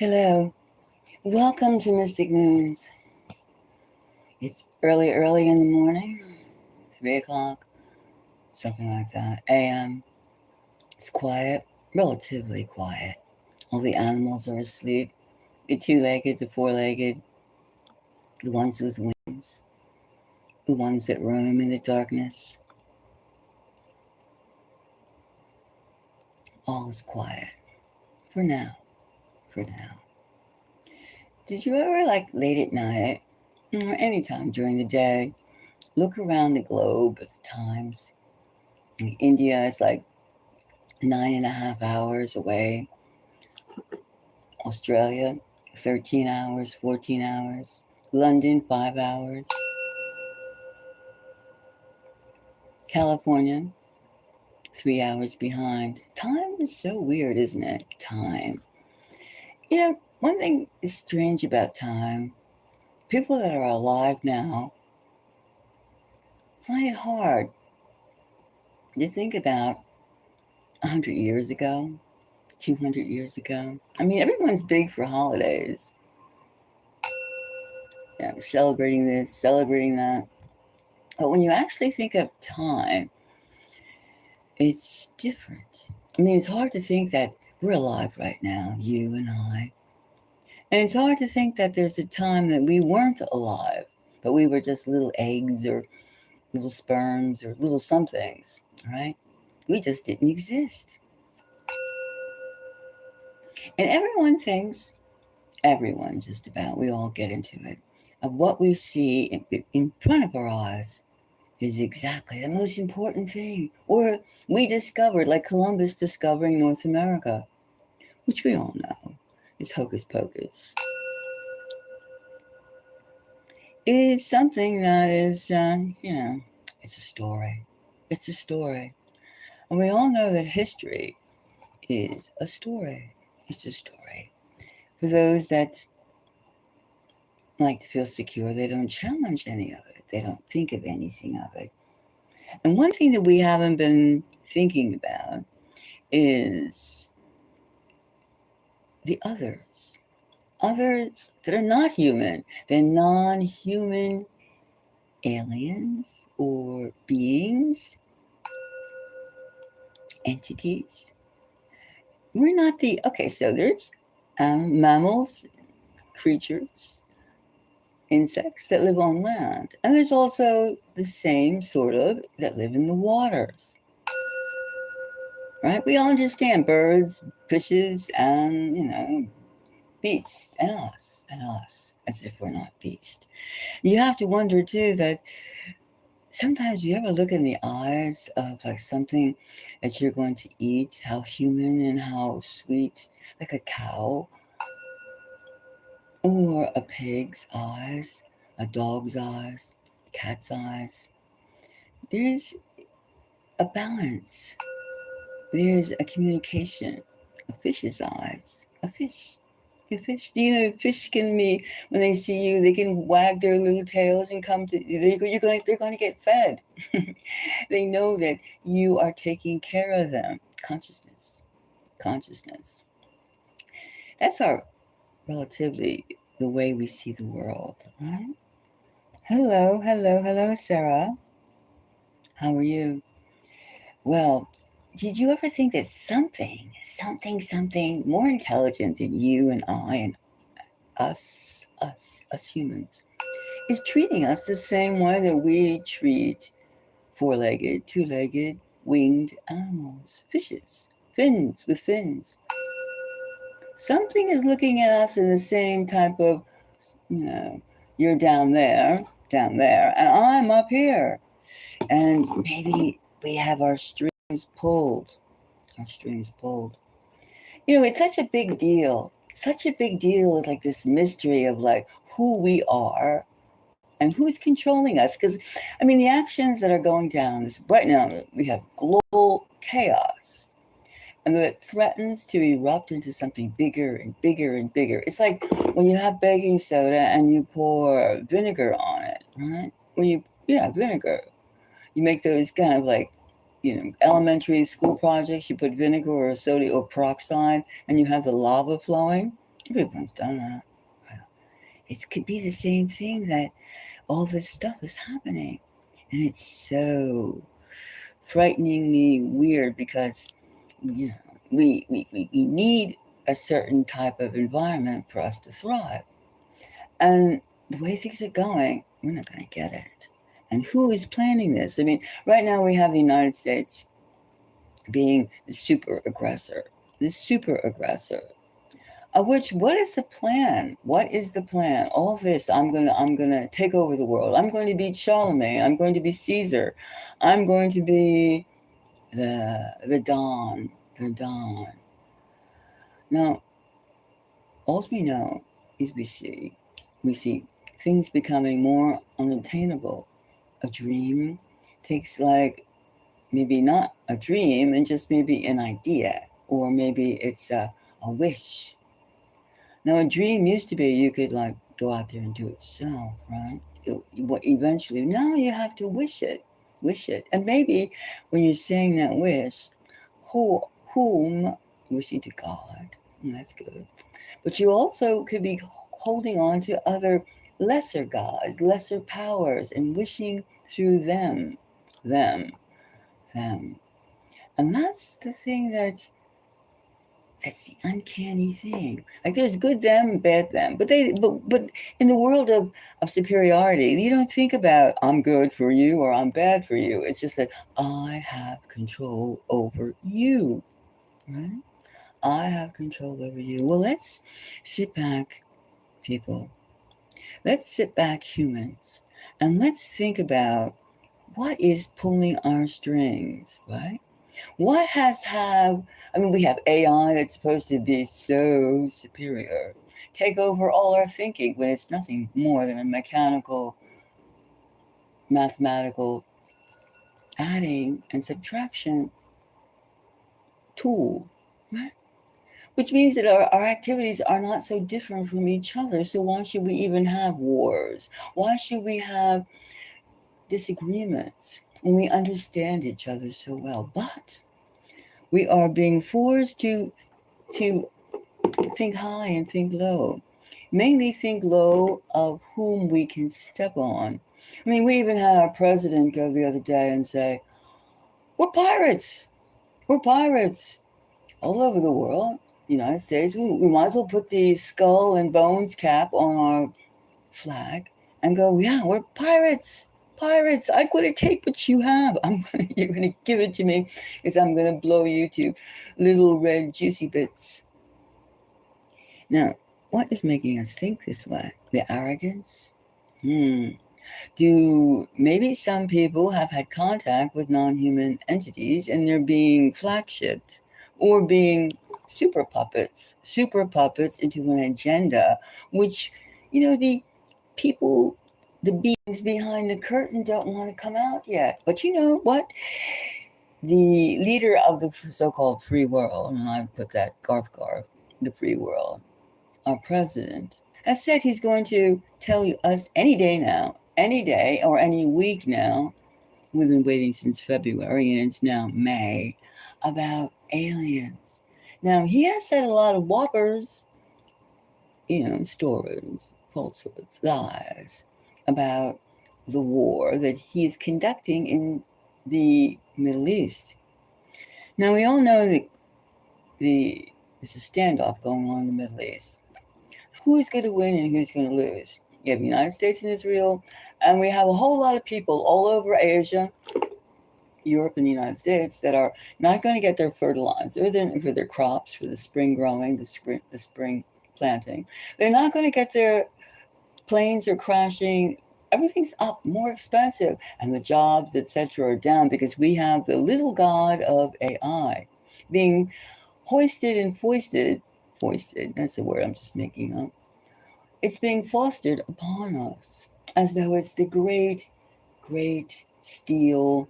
Hello, welcome to Mystic Moons. It's early in the morning, 3 o'clock, something like that, a.m. It's quiet, relatively quiet. All the animals are asleep, the two-legged, the four-legged, the ones with wings, the ones that roam in the darkness. All is quiet, for now. Did you ever, late at night, or any time during the day, look around the globe at the times? In India, it's 9.5 hours away. Australia, 13 hours, 14 hours. London, 5 hours. California, 3 hours behind. Time is so weird, isn't it? Time. One thing is strange about time. People that are alive now find it hard to think about 100 years ago, 200 years ago. I mean, everyone's big for holidays. Celebrating this, celebrating that. But when you actually think of time, it's different. I mean, it's hard to think that we're alive right now, you and I. And it's hard to think that there's a time that we weren't alive, but we were just little eggs or little sperms or little somethings, right? We just didn't exist. And everyone just about, we all get into it, of what we see in front of our eyes is exactly the most important thing. Or we discovered, like Columbus discovering North America, which we all know is hocus pocus. It is something that is, it's a story. It's a story. And we all know that history is a story. It's a story. For those that like to feel secure, they don't challenge any of it. They don't think of anything of it. And one thing that we haven't been thinking about is the others. Others that are not human. They're non-human aliens or beings, entities. We're not so there's mammals, creatures, insects that live on land. And there's also the same sort of that live in the waters. Right? We all understand birds, fishes, and, beasts, and us, as if we're not beasts. You have to wonder, too, that sometimes you ever look in the eyes of something that you're going to eat, how human and how sweet, like a cow, or a pig's eyes, a dog's eyes, cat's eyes. There's a balance. There's a communication. A fish's eyes. A fish. Do you know fish can be, when they see you, they can wag their little tails and come to you. They're going to get fed. They know that you are taking care of them. Consciousness. That's our relatively the way we see the world, right? Hello, Sarah. How are you? Well, did you ever think that something more intelligent than you and I and us humans is treating us the same way that we treat four-legged, two-legged, winged animals, fishes, with fins? Something is looking at us in the same type of, you're down there, and I'm up here. And maybe we have our strings pulled. It's such a big deal. It's like this mystery of who we are and who's controlling us. Because, the actions that are going down right now, we have global chaos. And that threatens to erupt into something bigger and bigger and bigger. It's like when you have baking soda and you pour vinegar on it, right? Vinegar. You make those kind of elementary school projects. You put vinegar or soda or peroxide, and you have the lava flowing, Everyone's done that. Well, it could be the same thing that all this stuff is happening. And it's so frighteningly weird because, you know, we need a certain type of environment for us to thrive. And the way things are going, we're not going to get it. And who is planning this? I mean, right now we have the United States being the super aggressor. The super aggressor. Of which, what is the plan? What is the plan? All this, I'm gonna take over the world. I'm going to be Charlemagne. I'm going to be Caesar. I'm going to be the Don. The Don. Now, all we know is we see things becoming more unobtainable. A dream takes like maybe not a dream and just maybe an idea, or maybe it's a wish. Now, a dream used to be you could like go out there and do it yourself, right? Eventually, now you have to wish it, and maybe when you're saying that wish, whom wishing to God, and that's good. But you also could be holding on to other lesser gods, lesser powers, and wishing through them, them, them. And that's the thing that's the uncanny thing. Like there's good them and bad them. But in the world of superiority, you don't think about I'm good for you or I'm bad for you. It's just that I have control over you. Right? I have control over you. Well, let's sit back, people. Let's sit back, humans, and let's think about what is pulling our strings, right? What I mean, we have AI that's supposed to be so superior, take over all our thinking when it's nothing more than a mechanical, mathematical adding and subtraction tool, right? Which means that our activities are not so different from each other. So why should we even have wars? Why should we have disagreements when we understand each other so well? But we are being forced to think high and think low. Mainly think low of whom we can step on. I mean, we even had our president go the other day and say, we're pirates. We're pirates. All over the world, United States, we might as well put the skull and bones cap on our flag and go, yeah, we're pirates. Pirates, I'm going to take what you have. You're going to give it to me because I'm going to blow you to little red juicy bits. Now, what is making us think this way? The arrogance? Do maybe some people have had contact with non-human entities and they're being flag-shipped or being super puppets into an agenda, which, the people, the beings behind the curtain don't want to come out yet. But you know what? The leader of the so-called free world, and I put that garf, the free world, our president, has said he's going to tell us any day now, any day or any week now. We've been waiting since February and it's now May about aliens. Now, he has said a lot of whoppers, stories, falsehoods, lies about the war that he is conducting in the Middle East. Now, we all know that there's a standoff going on in the Middle East. Who's going to win and who's going to lose? You have the United States and Israel, and we have a whole lot of people all over Asia, Europe, and the United States that are not going to get their fertilizer for their crops, for the spring growing, the spring planting. They're not going to get their planes are crashing. Everything's up, more expensive, and the jobs, etc., are down because we have the little god of AI being hoisted and foisted. That's a word I'm just making up. It's being fostered upon us as though it's the great, great steel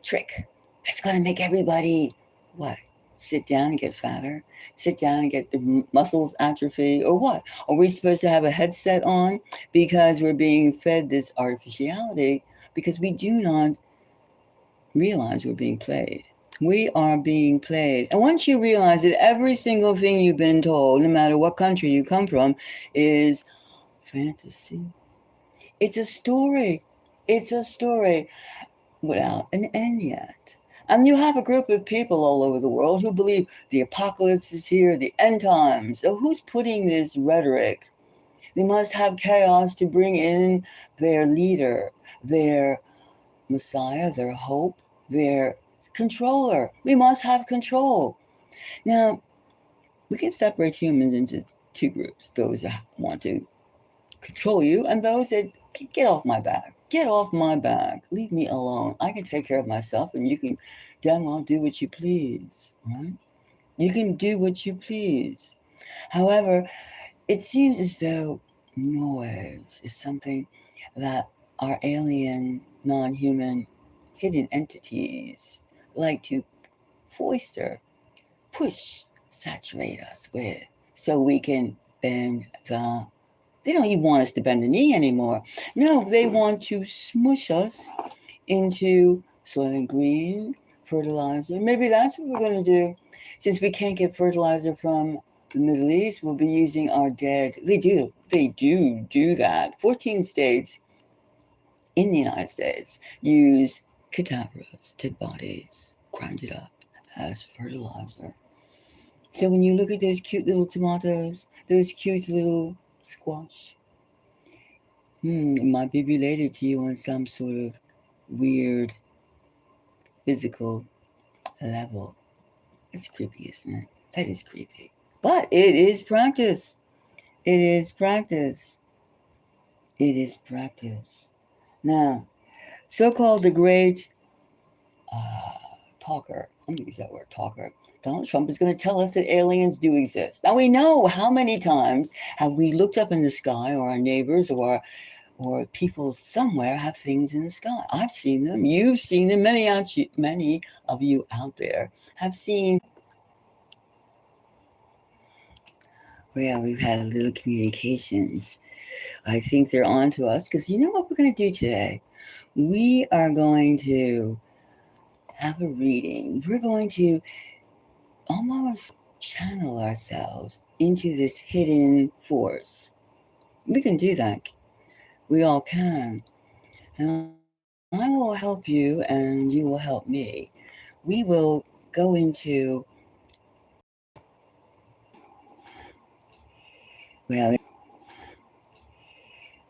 trick that's going to make everybody, what? Sit down and get fatter? Sit down and get the muscles atrophy? Or what? Are we supposed to have a headset on because we're being fed this artificiality because we do not realize we're being played? We are being played. And once you realize that every single thing you've been told, no matter what country you come from, is fantasy. It's a story. It's a story without an end yet. And you have a group of people all over the world who believe the apocalypse is here, the end times. So who's putting this rhetoric? They must have chaos to bring in their leader, their Messiah, their hope, their controller. We must have control. Now, we can separate humans into two groups: those that want to control you and those that get off my back. Get off my back. Leave me alone. I can take care of myself and you can damn well do what you please, right? You can do what you please. However, it seems as though noise is something that our alien, non-human, hidden entities like to foister, push, saturate us with, so we can bend the. They don't even want us to bend the knee anymore. No, they want to smush us into soil and green, fertilizer. Maybe that's what we're going to do. Since we can't get fertilizer from the Middle East, we'll be using our dead. They do that. 14 states in the United States use cadavers, dead bodies, grind it up as fertilizer. So when you look at those cute little tomatoes, those cute little squash, it might be related to you on some sort of weird physical level. It's creepy, isn't it? That is creepy. But it is practice. It is practice. It is practice. Now, so-called the great talker, I'm going to use that word, talker, Donald Trump is going to tell us that aliens do exist. Now, we know how many times have we looked up in the sky, or our neighbors or people somewhere have things in the sky. I've seen them. You've seen them. Many of you out there have seen. Well, we've had a little communications. I think they're on to us because you know what we're going to do today? We are going to have a reading. We're going to almost channel ourselves into this hidden force. We can do that. We all can. And I will help you and you will help me. We will go into, well,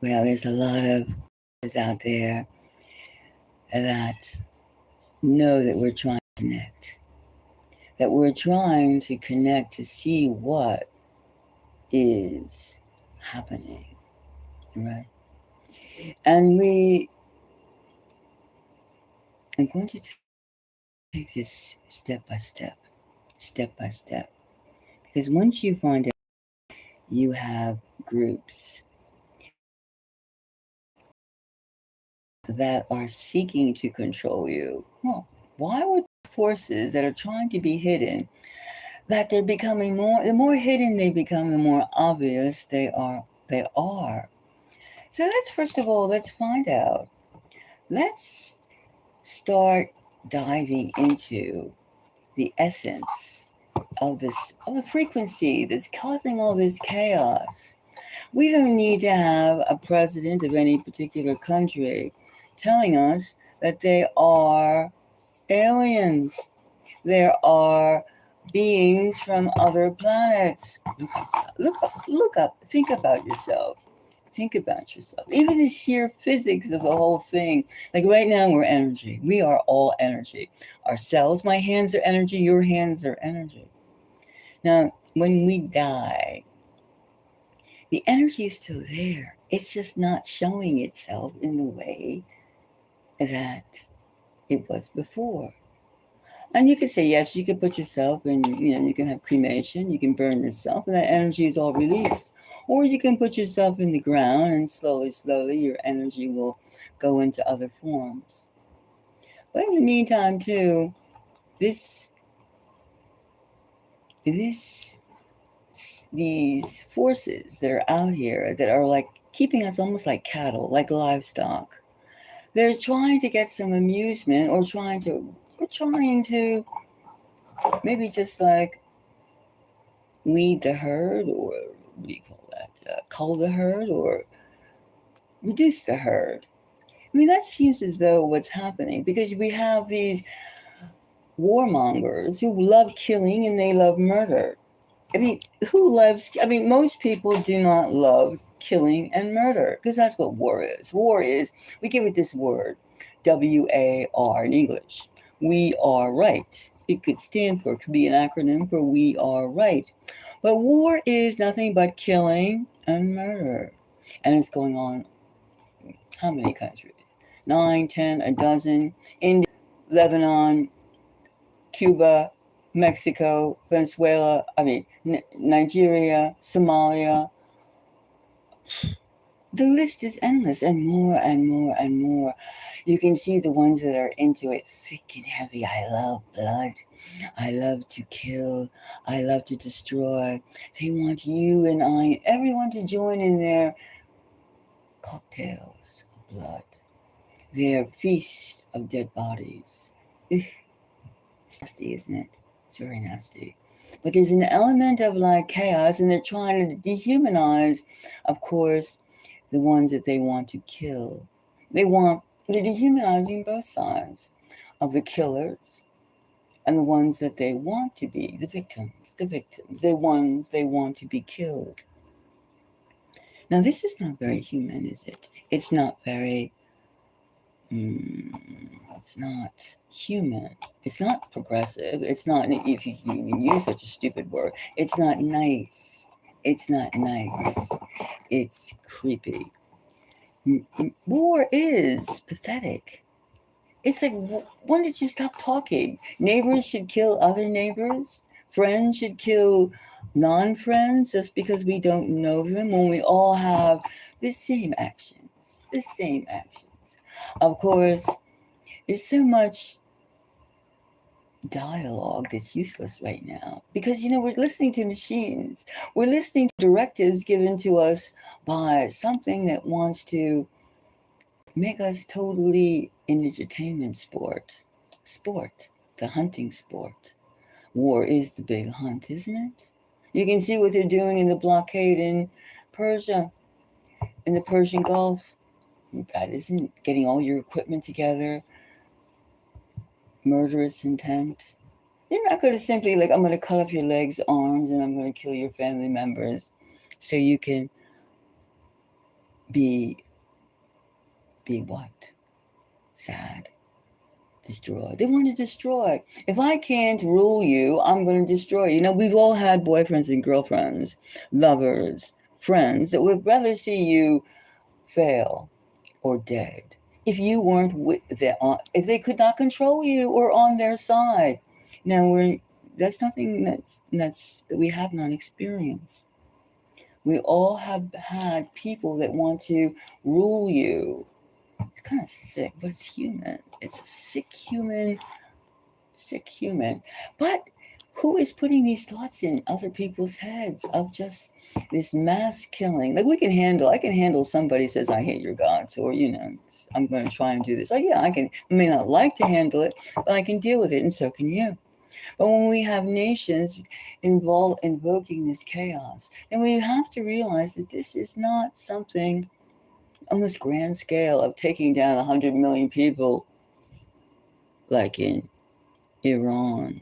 there's a lot of out there that know that we're trying to connect. That we're trying to connect to see what is happening, right? And we are going to take this step by step, because once you find out you have groups that are seeking to control you, well, why would forces that are trying to be hidden, that they're becoming more, the more hidden they become, the more obvious they are. So let's first of all, let's find out. Let's start diving into the essence of the frequency that's causing all this chaos. We don't need to have a president of any particular country telling us that they are aliens. There are beings from other planets. Look up, think about yourself. Think about yourself. Even the sheer physics of the whole thing. Like right now, we're energy. We are all energy. Our cells, my hands are energy, your hands are energy. Now, when we die, the energy is still there. It's just not showing itself in the way that it was before. And you could say, yes, you could put yourself in, you can have cremation, you can burn yourself, and that energy is all released. Or you can put yourself in the ground, and slowly, your energy will go into other forms. But in the meantime, too, these forces that are out here that are like keeping us almost like cattle, like livestock, they're trying to get some amusement, or we're trying to Maybe just like lead the herd, or what do you call that? Cull the herd, or reduce the herd. I mean, that seems as though what's happening, because we have these warmongers who love killing and they love murder. I mean, most people do not love killing and murder, because that's what war is. War is, we give it this word, WAR in English. We are right. It could stand for, it could be an acronym for we are right. But war is nothing but killing and murder. And it's going on how many countries? 9, 10, a dozen. India, Lebanon, Cuba, Mexico, Venezuela, Nigeria, Somalia. The list is endless, and more and more and more. You can see the ones that are into it thick and heavy. I love blood. I love to kill. I love to destroy. They want you and I, everyone to join in their cocktails of blood, their feast of dead bodies. Ugh, it's nasty, isn't it? It's very nasty. But there's an element of like chaos, and they're trying to dehumanize, of course, the ones that they want to kill. They're dehumanizing both sides of the killers and the ones that they want to be the victims, the ones they want to be killed. Now, this is not very human, is it? It's not very, it's not human. It's not progressive. It's not, if you can even use such a stupid word, it's not nice. It's not nice. It's creepy. War is pathetic. It's like, when did you stop talking? Neighbors should kill other neighbors. Friends should kill non-friends just because we don't know them, when we all have the same actions. The same actions. Of course, there's so much dialogue that's useless right now, because we're listening to machines. We're listening to directives given to us by something that wants to make us totally in entertainment sport, the hunting sport. War is the big hunt, isn't it? You can see what they're doing in the blockade in Persia, in the Persian Gulf. That isn't getting all your equipment together, murderous intent. They're not going to simply, like, I'm going to cut off your legs, arms, and I'm going to kill your family members so you can be what? Sad. Destroy. They want to destroy. If I can't rule you, I'm going to destroy you. We've all had boyfriends and girlfriends, lovers, friends that would rather see you fail or dead if you weren't with them, if they could not control you or on their side. Now that's nothing that we have not experienced. We all have had people that want to rule you. It's kind of sick, but it's human. It's a sick human. But who is putting these thoughts in other people's heads of just this mass killing? Like, I can handle somebody says, I hate your gods, or, I'm going to try and do this. Oh yeah, I may not like to handle it, but I can deal with it, and so can you. But when we have nations invoking this chaos, then we have to realize that this is not something on this grand scale of taking down 100 million people like in Iran.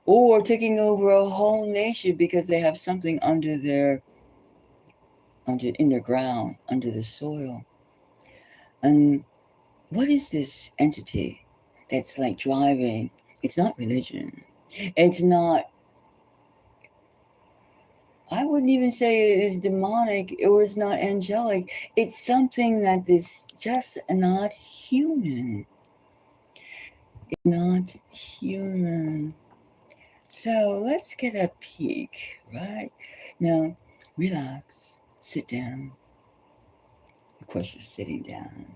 Or taking over a whole nation because they have something in their ground, under the soil. And what is this entity that's like driving? It's not religion. It's not, I wouldn't even say it is demonic or it's not angelic. It's something that is just not human. It's not human. So let's get a peek, right? Now, relax, sit down. Of course, you're sitting down.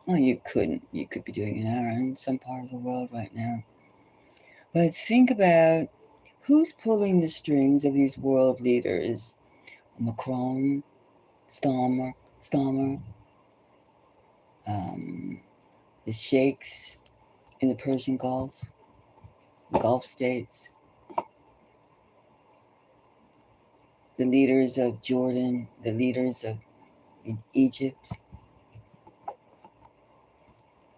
Well, you couldn't. You could be doing an errand in some part of the world right now. But think about who's pulling the strings of these world leaders. Macron, Starmer, the sheikhs in the Persian Gulf. the Gulf states, the leaders of Jordan, the leaders of Egypt,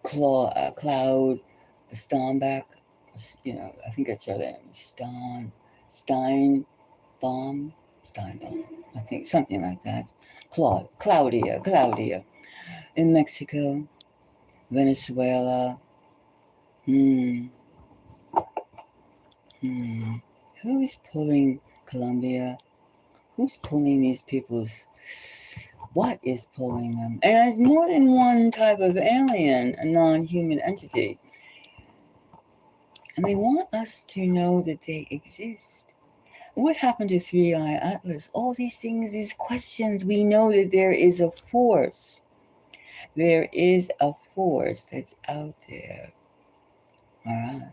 Cloud, Steinbach, I think that's her name, Steinbaum, Steinbaum, I think something like that. Claudia, in Mexico, Venezuela. Hmm. Who's pulling Colombia? Who's pulling these people's? What is pulling them? And there's more than one type of alien, a non-human entity. And they want us to know that they exist. What happened to Three Eye Atlas? All these things, these questions, we know that there is a force. There is a force that's out there. All right.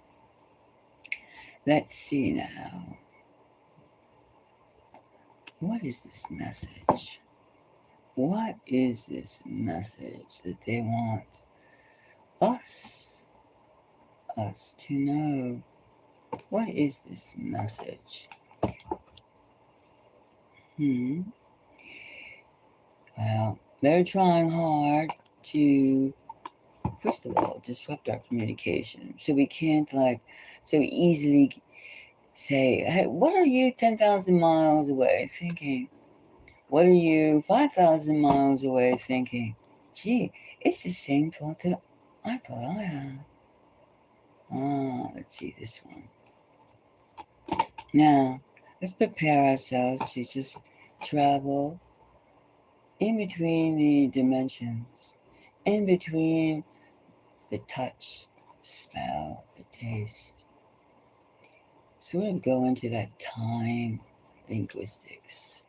Let's see now. What is this message? What is this message that they want us to know? What is this message? Well, they're trying hard to, first of all, disrupt our communication. So we can't so easily say, hey, what are you 10,000 miles away thinking? What are you 5,000 miles away thinking? Gee, it's the same thought that I thought I had. Let's see this one. Now, let's prepare ourselves to just travel in between the dimensions, in between the touch, the smell, the taste. Sort of go into that time, linguistics,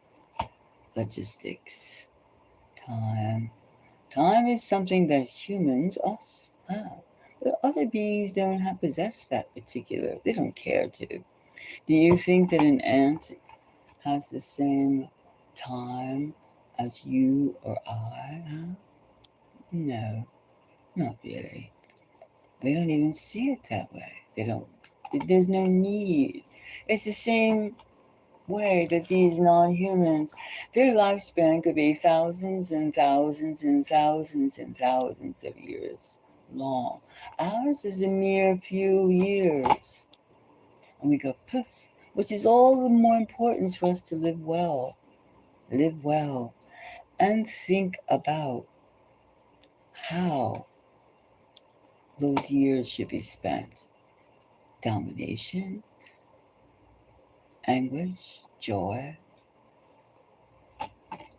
logistics, time. Time is something that humans, us, have. But other beings don't possess that particular, they don't care to. Do you think that an ant has the same time as you or I have? No, not really. They don't even see it that way. There's no need. It's the same way that these non-humans, their lifespan could be thousands and thousands and thousands and thousands of years long. Ours is a mere few years. And we go poof, which is all the more importance for us to live well, and think about how those years should be spent. Domination, anguish, joy.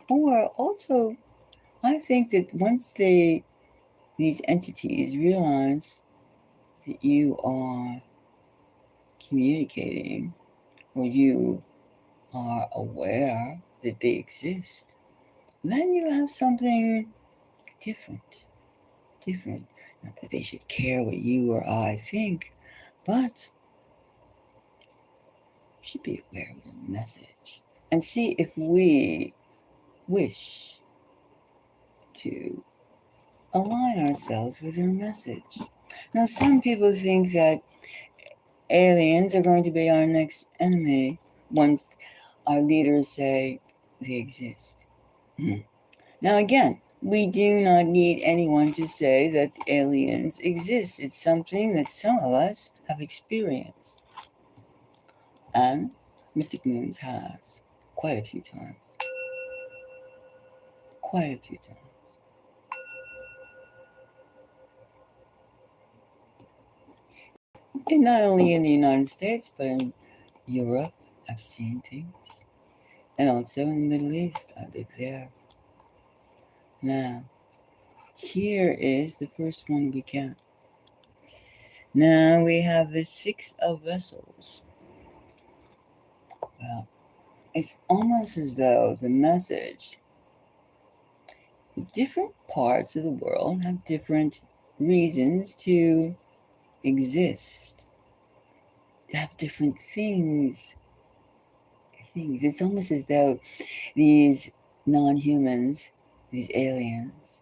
Or also, I think that once these entities realize that you are communicating or you are aware that they exist, then you have something different. Not that they should care what you or I think, but you should be aware of their message and see if we wish to align ourselves with their message. Now, some people think that aliens are going to be our next enemy once our leaders say they exist. Now, again, we do not need anyone to say that aliens exist. It's something that some of us have experienced. And Mystic Moons has quite a few times. And not only in the United States, but in Europe, I've seen things. And also in the Middle East, I live there. Now, here is the first one we get. Now we have the Six of Vessels. Well, it's almost as though the message, different parts of the world have different reasons to exist, have different things. It's almost as though these non-humans, these aliens,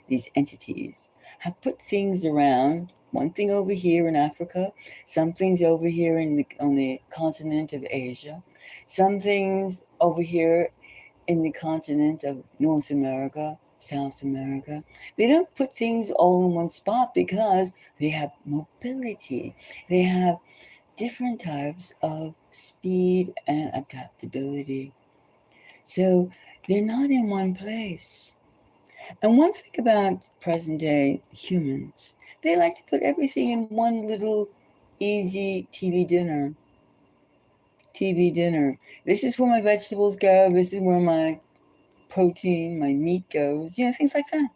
these entities have put things around. One thing over here in Africa, some things over here on the continent of Asia, some things over here in the continent of North America, South America. They don't put things all in one spot because they have mobility. They have different types of speed and adaptability. So they're not in one place. And one thing about present day humans, they like to put everything in one little easy TV dinner. TV dinner. This is where my vegetables go. This is where my protein, my meat goes, things like that.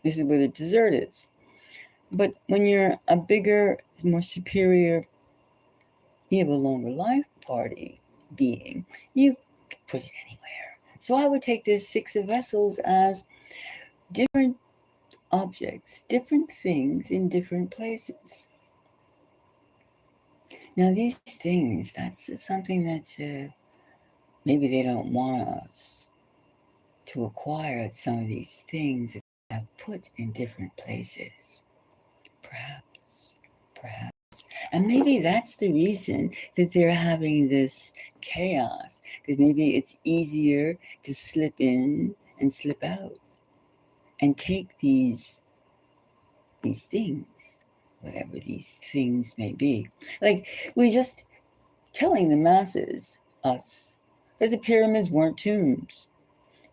This is where the dessert is. But when you're a bigger, more superior, you have a longer life party being, you can put it anywhere. So I would take this 6 of vessels as different objects, different things in different places. Now these things, that's something that maybe they don't want us to acquire some of these things that they have put in different places. Perhaps. And maybe that's the reason that they're having this chaos, because maybe it's easier to slip in and slip out and take these things, whatever these things may be. Like, we're just telling the masses, us, that the pyramids weren't tombs.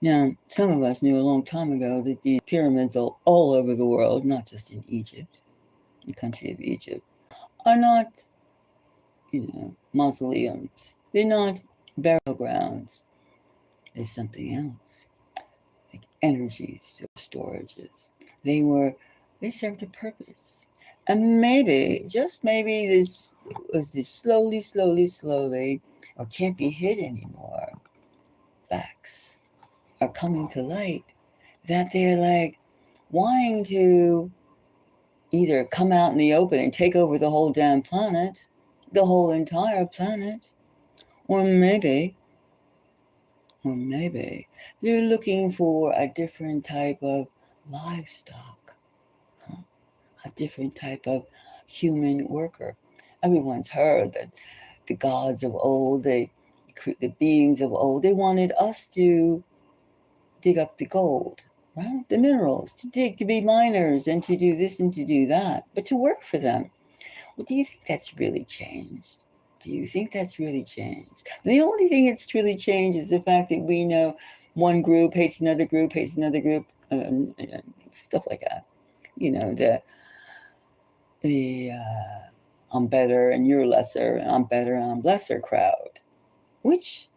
Now, some of us knew a long time ago that these pyramids are all over the world, not just in Egypt, the country of Egypt, are not, mausoleums. They're not burial grounds. There's something else, like energy storages. They served a purpose. And maybe, just maybe, this was this slowly, or can't be hid anymore, facts are coming to light, that they're like wanting to either come out in the open and take over the whole damn planet, the whole entire planet, or maybe they're looking for a different type of livestock, a different type of human worker. Everyone's heard that the gods of old, the beings of old, they wanted us to dig up the gold, right? The minerals, to be miners and to do this and to do that, but to work for them. Well, do you think that's really changed? Do you think that's really changed? The only thing that's really changed is the fact that we know one group hates another group, and stuff like that. The I'm better and you're lesser, and I'm better and I'm lesser crowd, which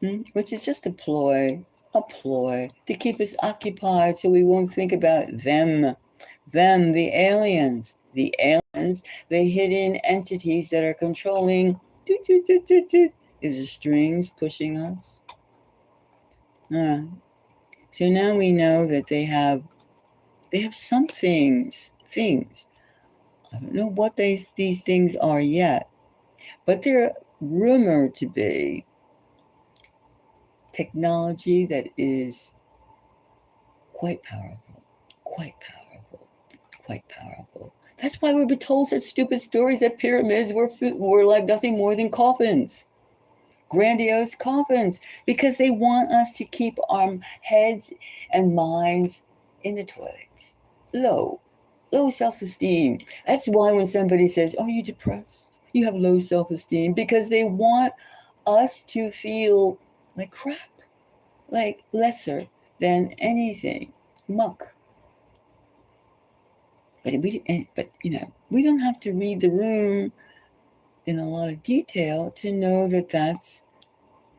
is just a ploy to keep us occupied so we won't think about them, the aliens. The aliens, the hidden entities that are controlling. Is the strings pushing us? All right. So now we know that they have some things. I don't know what these things are yet, but they're rumored to be technology that is quite powerful. That's why we've been told such stupid stories that pyramids were like nothing more than coffins, grandiose coffins, because they want us to keep our heads and minds in the toilet. Low self-esteem. That's why when somebody says, "Are you depressed? You have low self-esteem," because they want us to feel like crap, like lesser than anything, muck. But we don't have to read the room in a lot of detail to know that that's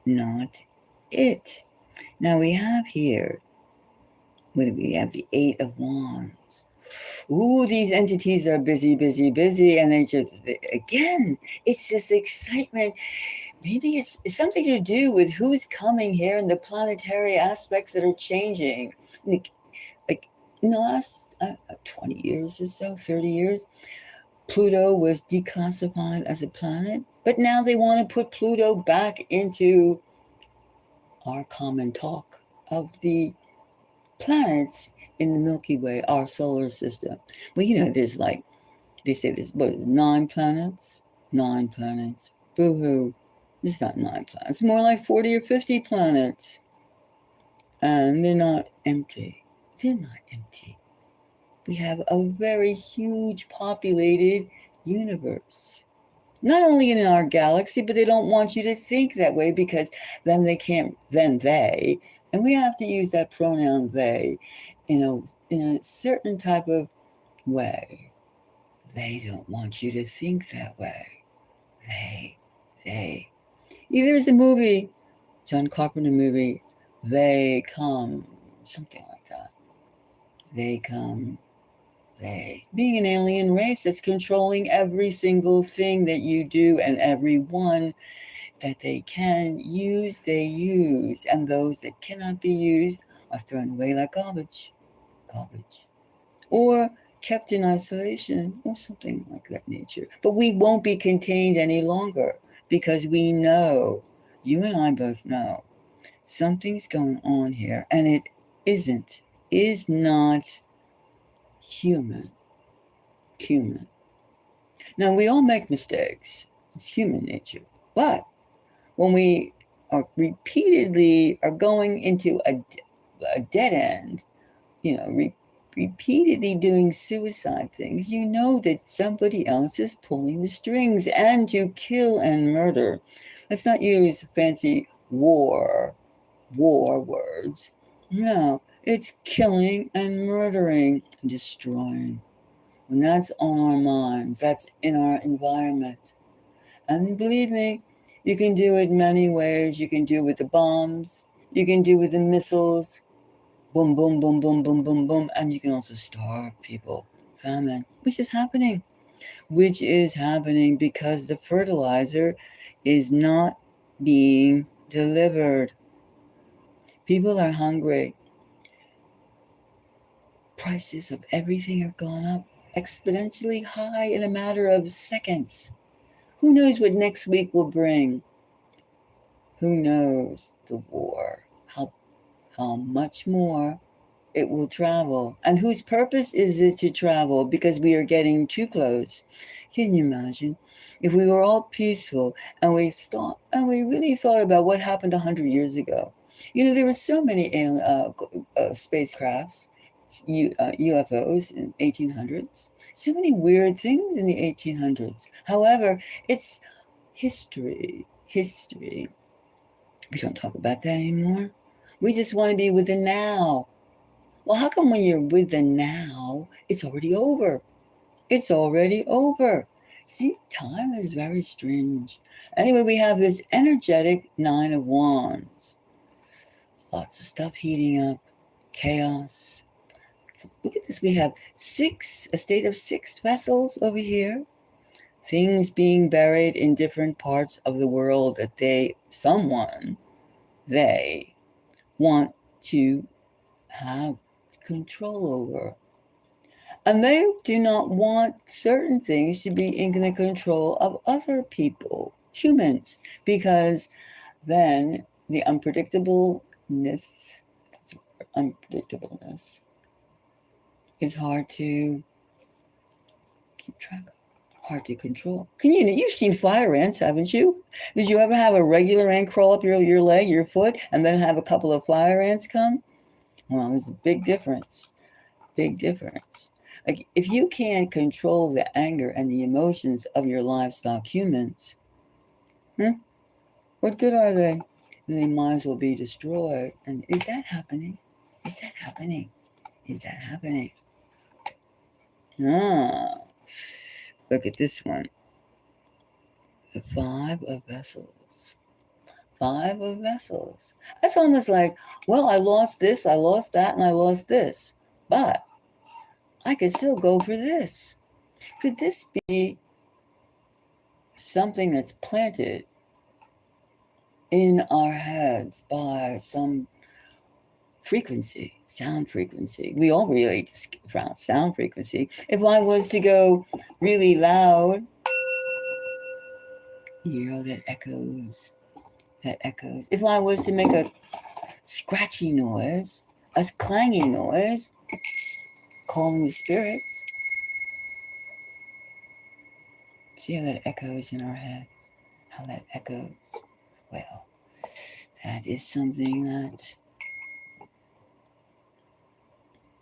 not it. Now we have here, what do we have? The 8 of Wands. Ooh, these entities are busy, and they just, again, it's this excitement. Maybe it's something to do with who's coming here and the planetary aspects that are changing. Like in the last 20 years or so, 30 years, Pluto was declassified as a planet, but now they want to put Pluto back into our common talk of the planets in the Milky Way, our solar system. Well, there's like, they say there's, what is it, 9 planets? 9 planets. Boo-hoo. It's not 9 planets. It's more like 40 or 50 planets. And they're not empty. They're not empty. We have a very huge populated universe. Not only in our galaxy, but they don't want you to think that way, because then they, and we have to use that pronoun they, in a certain type of way. They don't want you to think that way. They. There's a movie, John Carpenter movie, They Come, something like that. They come. They. Being an alien race that's controlling every single thing that you do, and every one that they can use, they use. And those that cannot be used are thrown away like garbage. Or kept in isolation, or something like that nature. But we won't be contained any longer, because we know, you and I both know, something's going on here, and it is not human. Now, we all make mistakes. It's human nature. But when we are repeatedly are going into a dead end, repeatedly doing suicide things, you know that somebody else is pulling the strings, and to kill and murder. Let's not use fancy war words. No, it's killing and murdering and destroying. When that's on our minds, that's in our environment. And believe me, you can do it many ways. You can do it with the bombs. You can do it with the missiles. Boom, boom, boom, boom, boom, boom, boom. And you can also starve people. Famine, which is happening because the fertilizer is not being delivered. People are hungry. Prices of everything have gone up exponentially high in a matter of seconds. Who knows what next week will bring? Who knows the war? How much more it will travel, and whose purpose is it to travel? Because we are getting too close. Can you imagine if we were all peaceful and we really thought about what happened 100 years ago? There were so many spacecrafts, UFOs in 1800s. So many weird things in the 1800s. However, it's history. We don't talk about that anymore. We just want to be with the now. Well, how come when you're with the now, it's already over? See, time is very strange. Anyway, we have this energetic 9 of Wands. Lots of stuff heating up. Chaos. Look at this. We have a state of 6 vessels over here. Things being buried in different parts of the world that they want to have control over. And they do not want certain things to be in the control of other people, humans, because then the unpredictableness is hard to keep track of, hard to control. You've seen fire ants, haven't you? Did you ever have a regular ant crawl up your leg, your foot, and then have a couple of fire ants come? Well, there's a big difference. Like, if you can't control the anger and the emotions of your livestock humans, what good are they? They might as well be destroyed. And is that happening? Look at this one. The 5 of Vessels. 5 of Vessels. That's almost like, well, I lost this, I lost that, and I lost this. But I could still go for this. Could this be something that's planted in our heads by some frequency, sound frequency? We all relate to sound frequency. If I was to go really loud, that echoes. If I was to make a scratchy noise, a clanging noise, calling the spirits. See how that echoes in our heads? How that echoes? Well, that is something that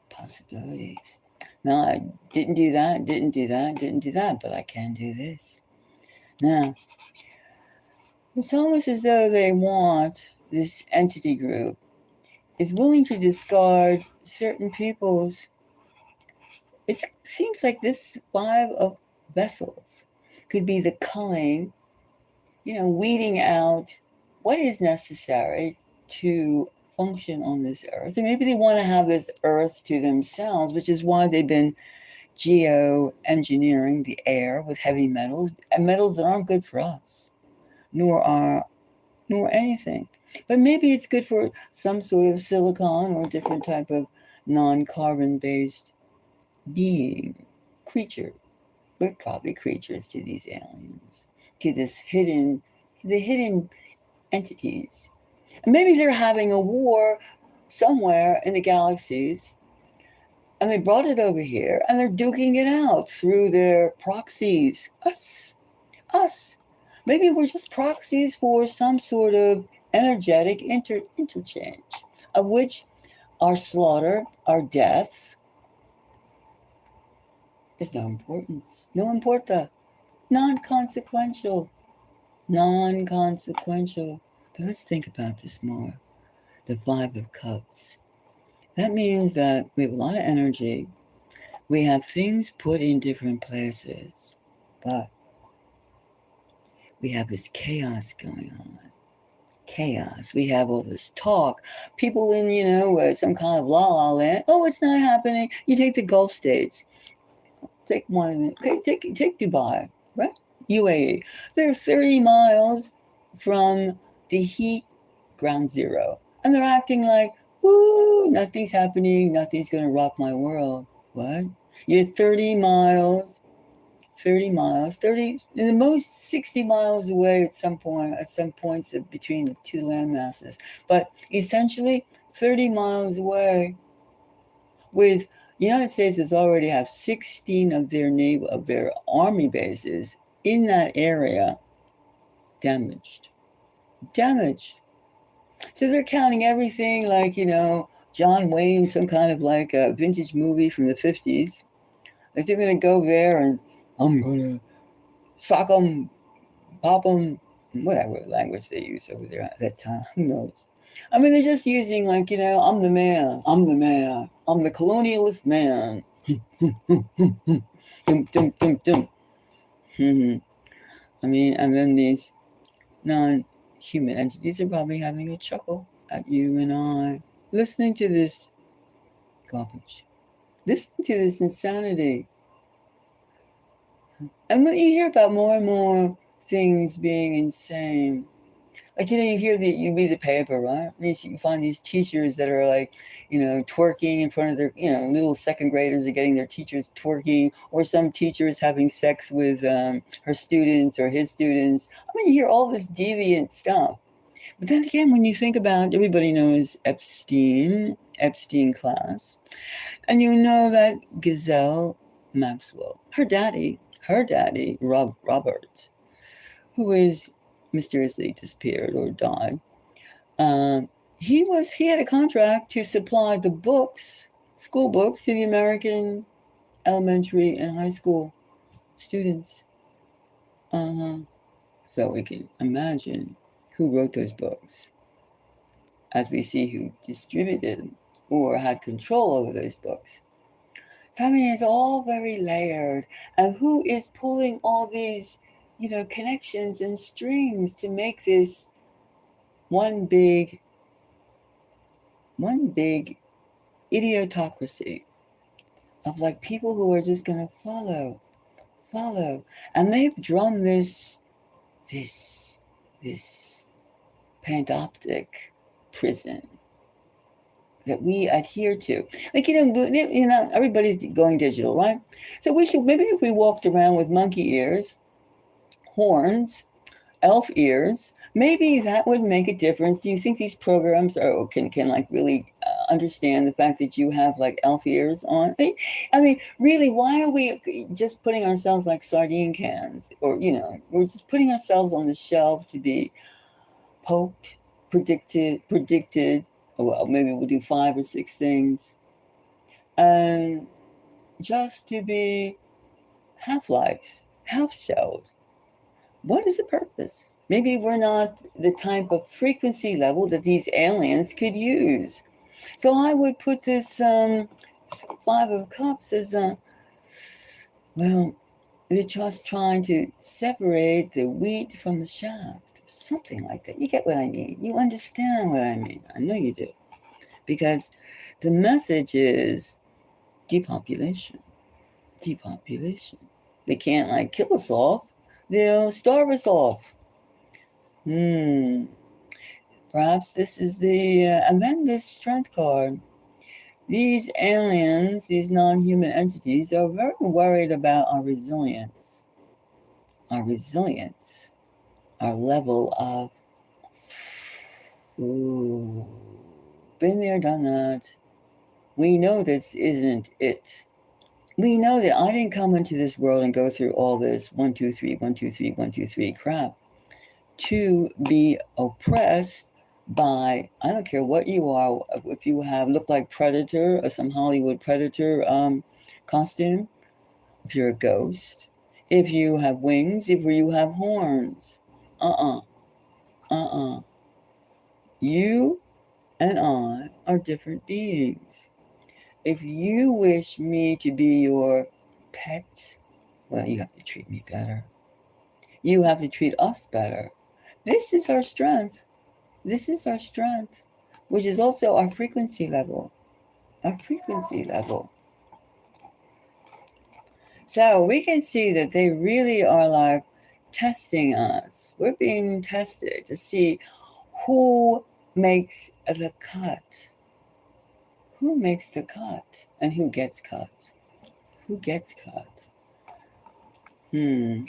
possibilities. Now, I didn't do that, but I can do this. Now, it's almost as though they want this entity group is willing to discard certain people's. It seems like this five of vessels could be the culling, weeding out what is necessary to function on this earth. And maybe they want to have this earth to themselves, which is why they've been geoengineering the air with heavy metals and metals that aren't good for us, nor anything. But maybe it's good for some sort of silicon or a different type of non-carbon based being, creature. We're probably creatures to these aliens, to the hidden entities. And maybe they're having a war somewhere in the galaxies, and they brought it over here, and they're duking it out through their proxies. Us. Maybe we're just proxies for some sort of energetic interchange, of which our slaughter, our deaths, is no importance. No importa. Non-consequential. But let's think about this more. The Five of Cups. That means that we have a lot of energy. We have things put in different places. But we have this chaos going on. Chaos. We have all this talk. People in, some kind of la-la land. Oh, it's not happening. You take the Gulf states. Take one of them. Okay, take Dubai, right? UAE. They're 30 miles from the heat ground zero. And they're acting like, woo, nothing's happening. Nothing's going to rock my world. What? You're 30 miles, in the most 60 miles away at some points between the two land masses. But essentially 30 miles away, with the United States has already have 16 of their army bases in that area damaged. So they're counting everything like, John Wayne, some kind of like a vintage movie from the 50s. Like they're going to go there and I'm going to sock them, pop them, whatever language they use over there at that time. Who knows? I mean, they're just using like, I'm the man, I'm the colonialist man. I mean, and then these non-human entities are probably having a chuckle at you and I, listening to this garbage, listening to this insanity. And when you hear about more and more things being insane, like, you read the paper, right? You find these teachers that are like, twerking in front of their, little second graders are getting their teachers twerking, or some teachers having sex with her students or his students. I mean, you hear all this deviant stuff. But then again, when you think about, everybody knows Epstein class, and you know that Ghislaine Maxwell, her daddy, Robert, who is mysteriously disappeared or died. He had a contract to supply the school books, to the American elementary and high school students. So we can imagine who wrote those books, as we see who distributed or had control over those books. So I mean, it's all very layered, and who is pulling all these, connections and strings to make this one big idiotocracy of like people who are just going to follow, and they've drummed this panoptic prison that we adhere to. Like, everybody's going digital, right? So maybe if we walked around with monkey ears, horns, elf ears, maybe that would make a difference. Do you think these programs can like really understand the fact that you have like elf ears on. I mean, really, why are we just putting ourselves like sardine cans? Or, we're just putting ourselves on the shelf to be poked, predicted. Well, maybe we'll do 5 or 6 things. And just to be half-life, half-shelled. What is the purpose? Maybe we're not the type of frequency level that these aliens could use. So I would put this 5 of Cups as well, they're just trying to separate the wheat from the chaff, something like that. You get what I mean? You understand what I mean? I know you do. Because the message is depopulation. Depopulation. They can't like kill us off. They'll starve us off. Perhaps this is and then this strength card. These aliens, these non-human entities, are very worried about our resilience. Our resilience. Our level of, been there, done that. We know this isn't it. We know that I didn't come into this world and go through all this 1, 2, 3, 1, 2, 3, 1, 2, 3 crap to be oppressed by, I don't care what you are, if you have look like Predator or some Hollywood Predator costume, if you're a ghost, if you have wings, if you have horns. You and I are different beings. If you wish me to be your pet, well, you have to treat me better. You have to treat us better. This is our strength. This is our strength, which is also our frequency level. Our frequency level. So we can see that they really are like testing us. We're being tested to see who makes the cut. Who makes the cut and who gets cut? Who gets cut? And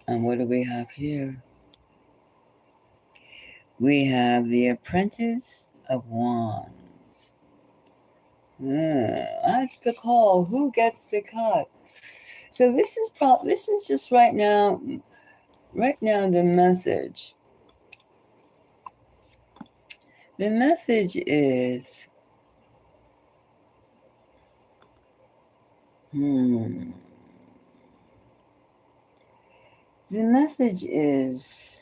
what do we have here? We have the Apprentice of Wands. That's the call. Who gets the cut? So this is just right now the message. The message is the message is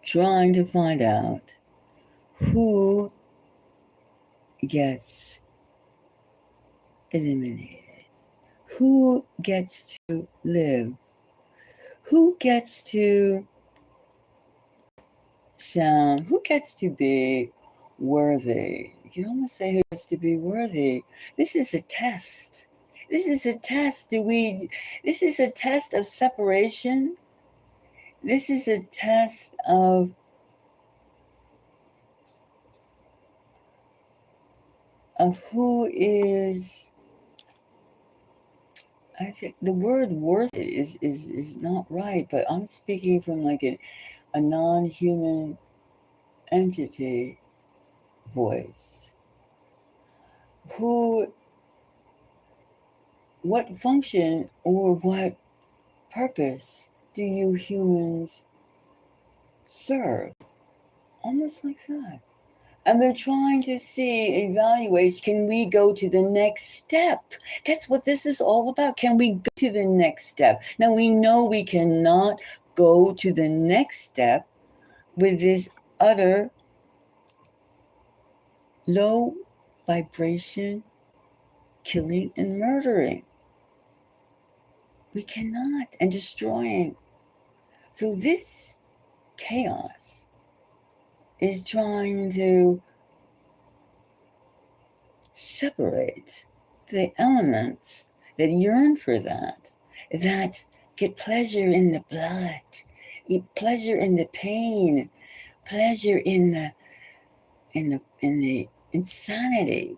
trying to find out who gets eliminated, who gets to live, who gets to sound, who gets to be worthy. You can almost say who gets to be worthy. This is a test. This is a test. This is a test of separation. This is a test of who is, I think the word worthy is not right, but I'm speaking from like a non-human entity voice. What function or what purpose do you humans serve? Almost like that. And they're trying to evaluate, can we go to the next step? That's what this is all about. Can we go to the next step? Now we know we cannot go to the next step with this utter low vibration killing and murdering. We cannot, and destroying. So this chaos is trying to separate the elements that yearn for that get pleasure in the blood, pleasure in the pain, pleasure in the insanity.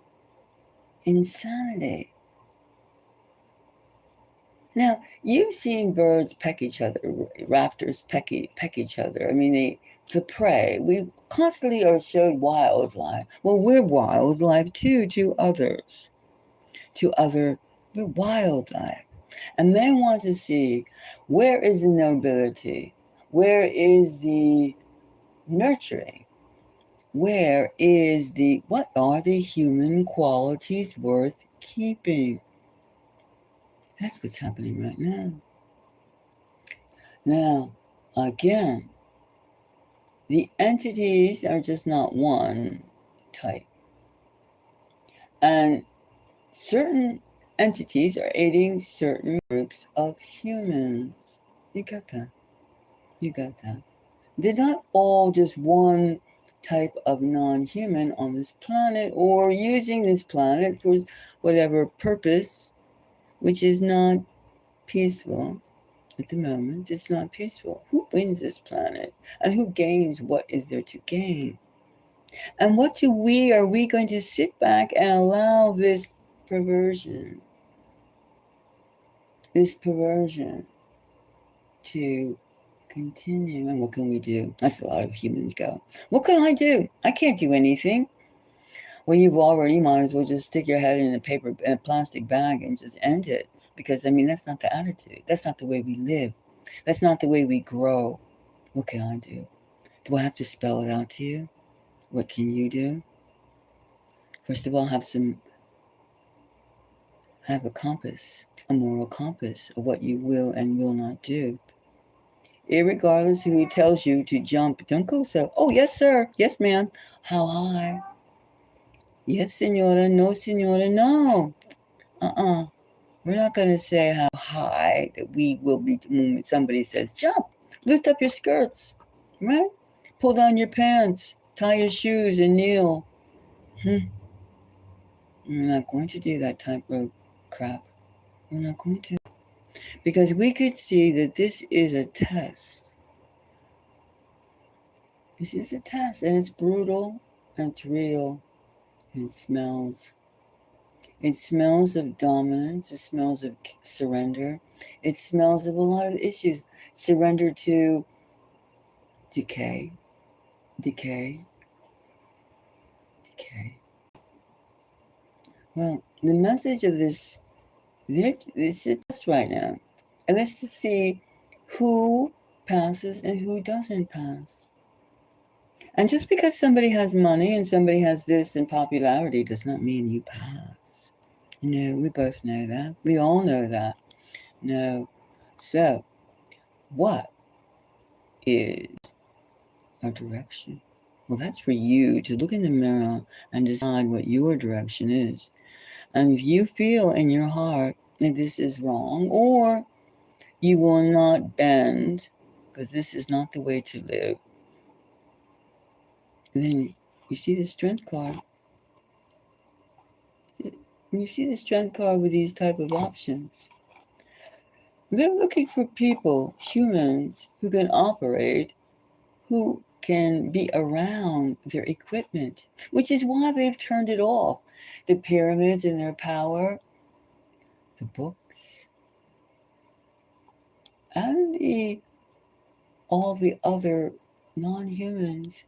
Now, you've seen birds peck each other, raptors peck each other. I mean, the prey. We constantly are showed wildlife. Well, we're wildlife too to others, we're wildlife. And they want to see, where is the nobility? Where is the nurturing? What are the human qualities worth keeping? That's what's happening right now. Now, again, the entities are just not one type. And certain entities are aiding certain groups of humans. You got that. You got that. They're not all just one type of non human on this planet or using this planet for whatever purpose, which is not peaceful at the moment. It's not peaceful. Who wins this planet? And who gains what is there to gain? And are we going to sit back and allow this perversion, to continue? And what can we do? That's a lot of humans go. What can I do? I can't do anything. Well, might as well just stick your head in a plastic bag and just end it. Because I mean, that's not the attitude. That's not the way we live. That's not the way we grow. What can I do? Do I have to spell it out to you? What can you do? First of all, have a compass, a moral compass of what you will and will not do. Irregardless of who tells you to jump, don't go so, oh, yes, sir, yes, ma'am. How high? Yes, senora, no, senora, no. We're not going to say how high that we will be when somebody says, jump, lift up your skirts, right? Pull down your pants, tie your shoes, and kneel. We're not going to do that type of crap. We're not going to. Because we could see that this is a test. This is a test, and it's brutal, and it's real, and it smells. It smells of dominance. It smells of surrender. It smells of a lot of issues. Surrender to decay. Well, the message of this is us right now. And let's just see who passes and who doesn't pass. And just because somebody has money and somebody has this and popularity does not mean you pass. No, we both know that. We all know that. No. So, what is our direction? Well, that's for you to look in the mirror and decide what your direction is. And if you feel in your heart that this is wrong, or you will not bend, because this is not the way to live, then you see the strength card. When you see the strength card with these type of options, they're looking for people, humans, who can operate, who can be around their equipment, which is why they've turned it off. The pyramids and their power, the books, and all the other non-humans.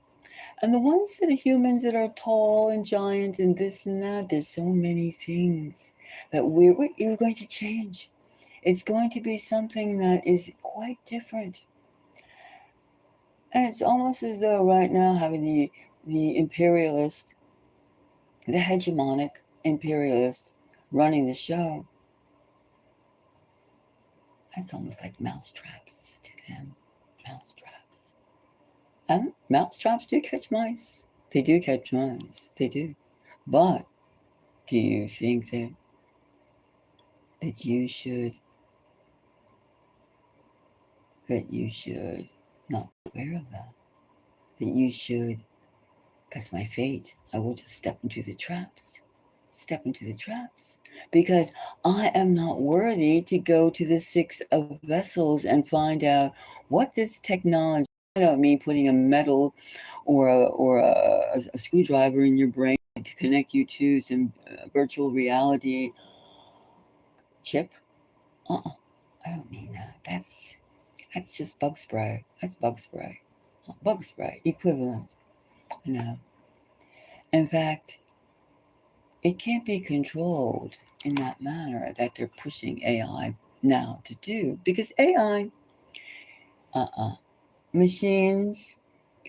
And the ones that are humans that are tall and giant and this and that, there's so many things that we're going to change. It's going to be something that is quite different. And it's almost as though right now having the imperialist, the hegemonic imperialist running the show, that's almost like mousetraps to them. Mousetraps. And mousetraps do catch mice. They do catch mice. They do. But do you think that you should not be aware of that? That you should, that's my fate. I will just step into the traps. Because I am not worthy to go to the 6 of vessels and find out what this technology. I don't mean putting a metal or a screwdriver in your brain to connect you to some virtual reality chip. I don't mean that. That's just bug spray. That's bug spray. Bug spray equivalent. No. In fact, it can't be controlled in that manner that they're pushing AI now to do, because AI, machines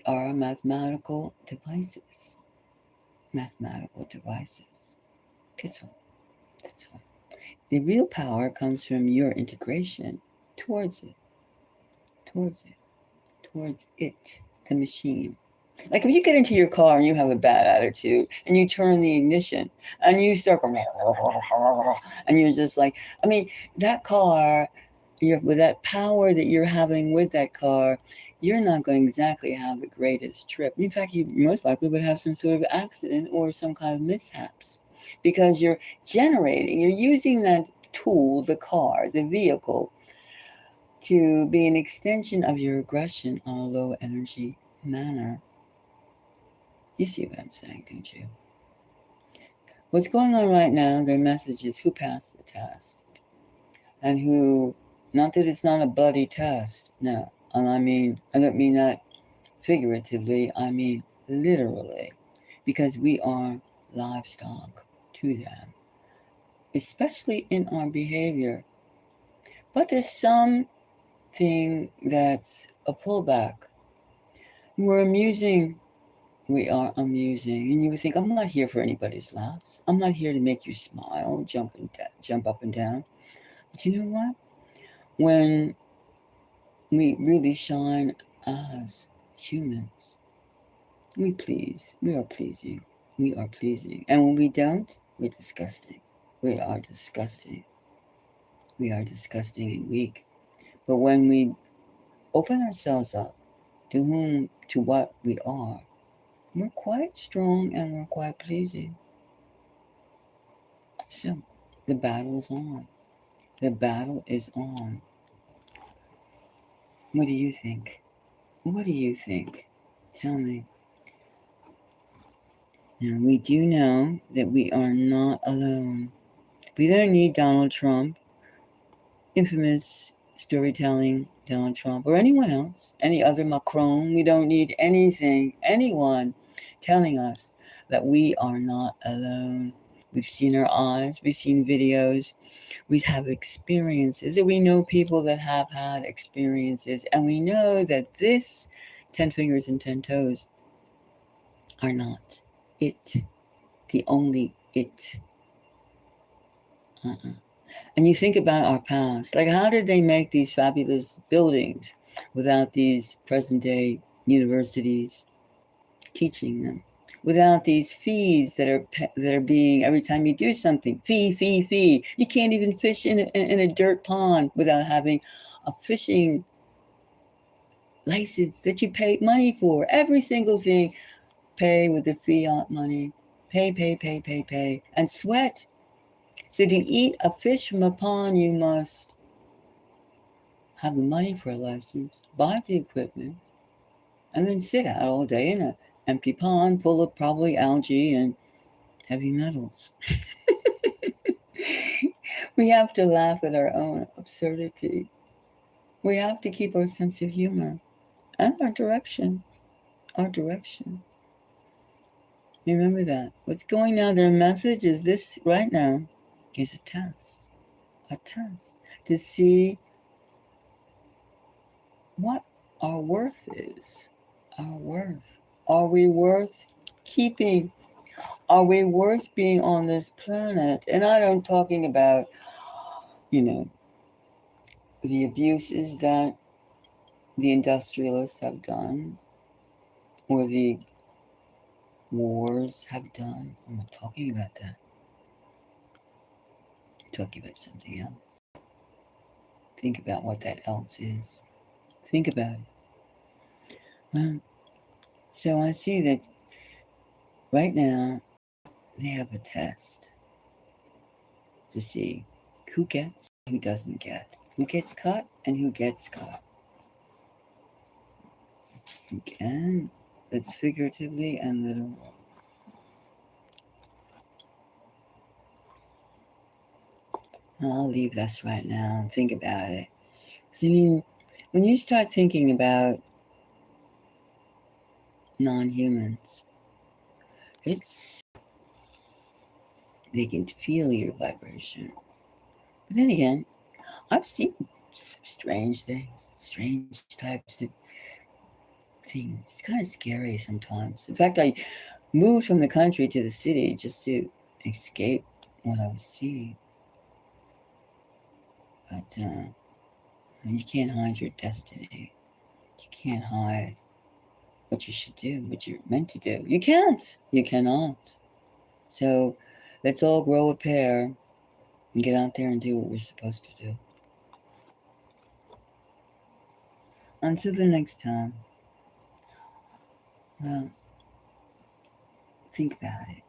are mathematical devices. Mathematical devices. That's all. That's all. The real power comes from your integration towards it, towards it, towards it, the machine. Like if you get into your car and you have a bad attitude and you turn the ignition and you start going, and you're just like, I mean, that car, with that power that you're having with that car, you're not going to exactly have the greatest trip. In fact, you most likely would have some sort of accident or some kind of mishaps, because you're using that tool, the car, the vehicle, to be an extension of your aggression on a low energy manner. You see what I'm saying, don't you? What's going on right now, their message is who passed the test. And who, not that it's not a bloody test, no. And I don't mean that figuratively, I mean literally. Because we are livestock to them, especially in our behavior. But there's something that's a pullback. We're amusing. We are amusing. And you would think, I'm not here for anybody's laughs. I'm not here to make you smile, jump up and down. But you know what? When we really shine as humans, we please. We are pleasing. We are pleasing. And when we don't, we're disgusting. We are disgusting. We are disgusting and weak. But when we open ourselves up to what we are, we're quite strong and we're quite pleasing. So the battle is on. The battle is on. What do you think? What do you think? Tell me. Now, we do know that we are not alone. We don't need Donald Trump, infamous storytelling Donald Trump, or anyone else, any other Macron. We don't need anyone telling us that we are not alone. We've seen our eyes, we've seen videos, we have experiences, and we know people that have had experiences, and we know that this 10 fingers and 10 toes are not it, the only it. And you think about our past, like how did they make these fabulous buildings without these present day universities teaching them? Without these fees that are being, every time you do something, fee. You can't even fish in a dirt pond without having a fishing license that you pay money for. Every single thing, pay with the fiat money. Pay, and sweat. So to eat a fish from a pond, you must have the money for a license, buy the equipment, and then sit out all day in an empty pond full of probably algae and heavy metals. We have to laugh at our own absurdity. We have to keep our sense of humor and our direction. Our direction. Remember that. What's going on, their message is this right now is a test. A test to see what our worth is. Our worth. Are we worth keeping? Are we worth being on this planet? And I don't talking about, the abuses that the industrialists have done or the wars have done. I'm not talking about that. I'm talking about something else. Think about what that else is. Think about it. Well, so I see that right now they have a test to see who gets, who doesn't get, who gets cut, and who gets cut. Again, that's figuratively and literal. I'll leave this right now and think about it. 'Cause, I mean, when you start thinking about non-humans, it's they can feel your vibration. But then again, I've seen some strange things, strange types of things. It's kind of scary sometimes. In fact, I moved from the country to the city just to escape what I was seeing. But you can't hide your destiny. You can't hide what you should do, what you're meant to do. You can't. You cannot. So let's all grow a pair and get out there and do what we're supposed to do. Until the next time, well, think about it.